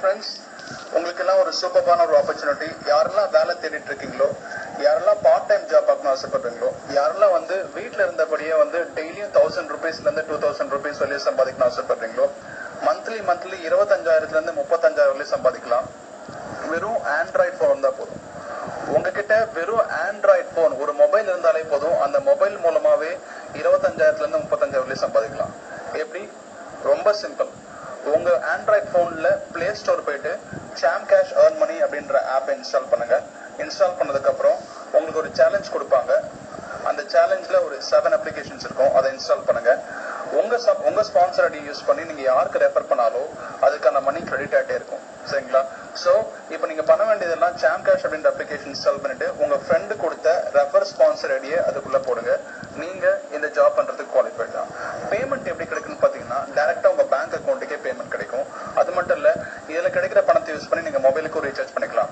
Friends, உங்களுக்கெல்லாம் ஒரு சூப்பரான ஒரு ஆப்பர்ச்சுனிட்டி. யாரெல்லாம் வேலை தேடிட்டு இருக்கீங்களோ, யாரெல்லாம் பார்ட் டைம் ஜாப் பார்க்கணும் ஆசைப்படுறீங்களோ, யாரெல்லாம் வந்து வீட்டில் இருந்தபடியே வந்து டெய்லியும் 1000 rupeesலேருந்து 2000 rupees வெளியே சம்பாதிக்கணும் ஆசைப்படுறீங்களோ, மந்த்லி 25,000லேருந்து 35,000 வரையும் சம்பாதிக்கலாம். வெறும் ஆண்ட்ராய்ட் ஃபோன் இருந்தால் போதும். உங்ககிட்ட வெறும் ஆண்ட்ராய்ட் போன், ஒரு மொபைல் இருந்தாலே போதும். அந்த மொபைல் மூலமாவே 25,000லேருந்து 35,000 வரையும் சம்பாதிக்கலாம். எப்படி? ரொம்ப சிம்பிள். உங்க ஆண்ட்ராய்ட் போன்ல பிளே ஸ்டோர் போயிட்டு சாம் கேஷ் ஏர்ன் மணி அப்படின்ற ஆப்பை இன்ஸ்டால் பண்ணுங்க. இன்ஸ்டால் பண்ணதுக்கு அப்புறம் உங்களுக்கு ஒரு சேலஞ்ச் கொடுப்பாங்க. அந்த சேலஞ்ச்ல ஒரு 7 அப்ளிகேஷன்ஸ் இருக்கும். அதை இன்ஸ்டால் பண்ணுங்க. உங்க ஸ்பான்சர் ஐடி யூஸ் பண்ணி நீங்க யாருக்கு ரெஃபர் பண்ணாலும் அதுக்கான மணி கிரெடிட் ஆகிட்டே இருக்கும். சரிங்களா? ஸோ இப்போ நீங்க பண்ண வேண்டியதெல்லாம் சாம் கேஷ் அப்படின்ற அப்ளிகேஷன் இன்ஸ்டால் பண்ணிட்டு உங்க ஃப்ரெண்டு கொடுத்த ரெஃபர் ஸ்பான்சர் ஐடியை அதுக்குள்ள போடுங்க. நீங்க இந்த ஜாப் பண்றதுக்கு குவாலிஃபைட் தான். பேமெண்ட் எப்படி கிடைக்குன்னு பாத்தீங்கன்னா, டைரக்டா உங்க பேங்க் அக்கௌண்ட்டுக்கே பேமெண்ட் கிடைக்கும். அது மட்டும் இல்ல, இதுல கிடைக்கிற பணத்தை யூஸ் பண்ணி நீங்க மொபைலுக்கும் ரீசார்ஜ் பண்ணிக்கலாம்.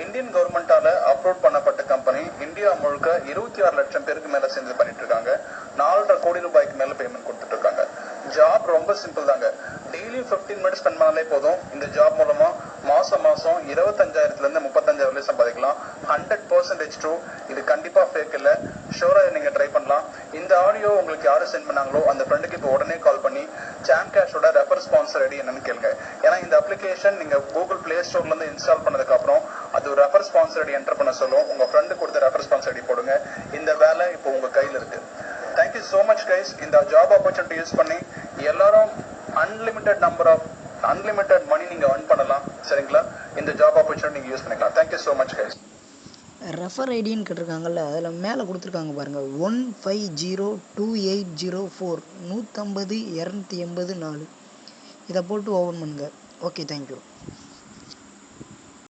இந்தியன் கவர்மெண்டால அப்ரூவ் பண்ணப்பட்ட கம்பெனி. இந்தியா முழுக்க 26 லட்சம் பேருக்கு மேல சேர்ந்து பண்ணிட்டு இருக்காங்க. 4.5 கோடி ரூபாய்க்கு மேல பேமெண்ட் கொடுத்துட்டு இருக்காங்க. ஜாப் ரொம்ப சிம்பிள் தாங்க. டெய்லி 15 மினிட்ஸ் ஸ்பெண்ட் பண்ணாலே போதும். இந்த ஜாப் மூலமா மாசம் 25,000லேருந்து 35,000 வரை சம்பாதிக்கலாம். 100% ட்ரூ. இது கண்டிப்பா ஃபேக் இல்ல. ஷோரா நீங்க ட்ரை பண்ணலாம். இந்த ஆடியோ உங்களுக்கு யாரு சென்ட் பண்ணாங்களோ அந்த ஃப்ரெண்டுக்கு இப்போ உடனே கால் பண்ணி சாம் கேஷோட ரெஃபர் ஸ்பான்சர் ஐடி என்னன்னு கேளுங்க. ஏன்னா இந்த அப்ளிகேஷன் நீங்க கூகுள் பிளே ஸ்டோர்ல இருந்து இன்ஸ்டால் பண்ணதுக்கு அப்புறம் அது ஒரு ரெஃபர் ஸ்பான்சர் ஐடி என்டர் பண்ண சொல்லும். உங்க ஃப்ரெண்டு கொடுத்த ரெஃபர் ஸ்பான்சர் ஐடி போடுங்க. இந்த வேலை இப்போ உங்க கையில இருக்கு. Thank you so much guys. இந்த ஜாப் ஆப்பர்ச்சுனிட்டி யூஸ் பண்ணி எல்லாரும் அன்லிமிட்டட் மணி நீங்க earn பண்ணலாம். சரிங்களா? இந்த ஜாப் ஆப்பர்ச்சுனிட்டி நீங்க யூஸ் பண்ணிக்கலாம். Thank you so much guys. Refer ஐடின்னு கேட்டிருக்காங்கல்ல, அதில் மேலே கொடுத்துருக்காங்க பாருங்கள், 1502804150 284. இதை போட்டு ஓப்பன் பண்ணுங்கள். Okay, thank you.